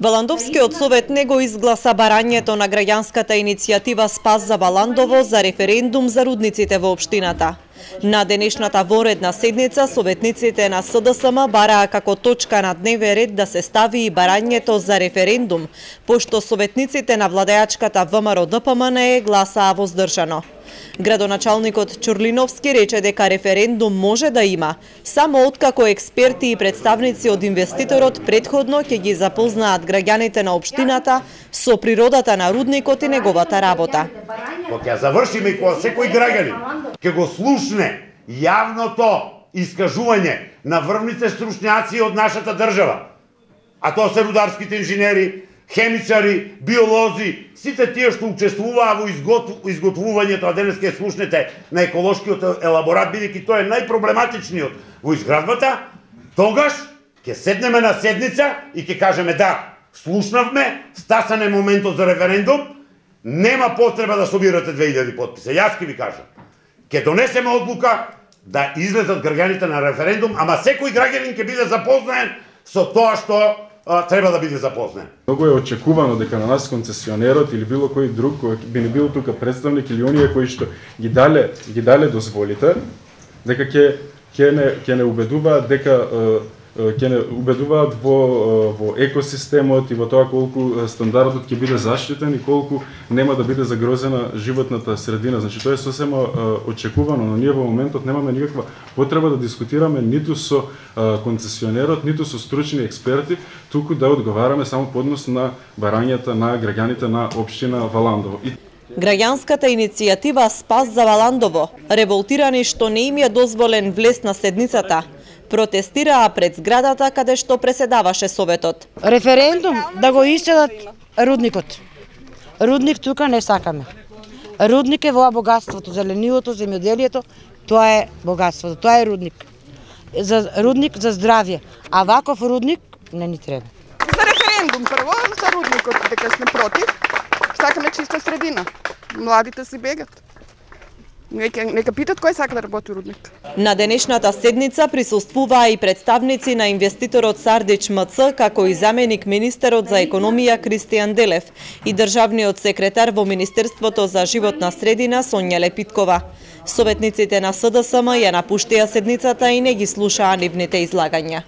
Валандовскиот совет не го изгласа барањето на граѓанската иницијатива Спас за Валандово за референдум за рудниците во општината. На денешната воредна седница советниците на СДСМ бараа како точка на дневен ред да се стави и барањето за референдум, пошто советниците на владеачката ВМРО ДПМНЕ гласаа воздржано. Градоначалникот Чурлиновски рече дека референдум може да има, само откако експерти и представници од инвеститорот предходно ќе ги запознаат граѓаните на општината со природата на рудникот и неговата работа. Кога ќе завршиме и кога секој граѓанин ќе го слушне јавното искажување на врвните стручњаци од нашата држава, а тоа се рударските инженери, хемичари, биолози, сите тие што учествуваа во изготвувањето, а денес ќе слушнете на еколошкиот елаборат, бидејќи тоа е најпроблематичниот во изградбата, тогаш ќе седнеме на седница и ќе кажеме да, слушнавме, стасан е моментот за референдум, нема потреба да собирате 2000 потписа. Јас ќе ви кажам, ќе донесеме одлука да излезат граѓаните на референдум, ама секој граѓанин ќе биде запознаен со тоа што треба да биде запознаен. Многу е очекувано дека на нас концесионерот или било кој друг кој би не бил тука представник или оние кои што ги дале дозволите, дека ќе не убедуваат дека ќе не убедуваат во екосистемот и во тоа колку стандардот ќе биде заштитен и колку нема да биде загрозена животната средина. Значи тоа е сосема очекувано, но ние во моментот немаме никаква потреба да дискутираме ниту со концесионерот, ниту со стручни експерти, туку да одговараме само по однос на барањата на граѓаните на општина Валандово. Граѓанската иницијатива Спас за Валандово, револтирани што не им е дозволен влез на седницата, протестираа пред зградата каде што преседаваше советот. Референдум да го исцедат рудникот. Рудник тука не сакаме. Рудник е во богатството, зеленилото, земјоделието, тоа е богатството, тоа е рудник. Рудник за здравје, а ваков рудник не ни треба. За референдум прво, за рудникот дека сме против. Сакаме чиста средина. Младите си бегат. Нека питат кој сака да работи рудник. На денешната седница присуствуваа и представници на инвеститорот Сардич МЦ, како и заменик министерот за економија Кристијан Делев и државниот секретар во Министерството за животна средина Сонја Лепиткова. Советниците на СДСМ ја напуштија седницата и не ги слушаа нивните излагања.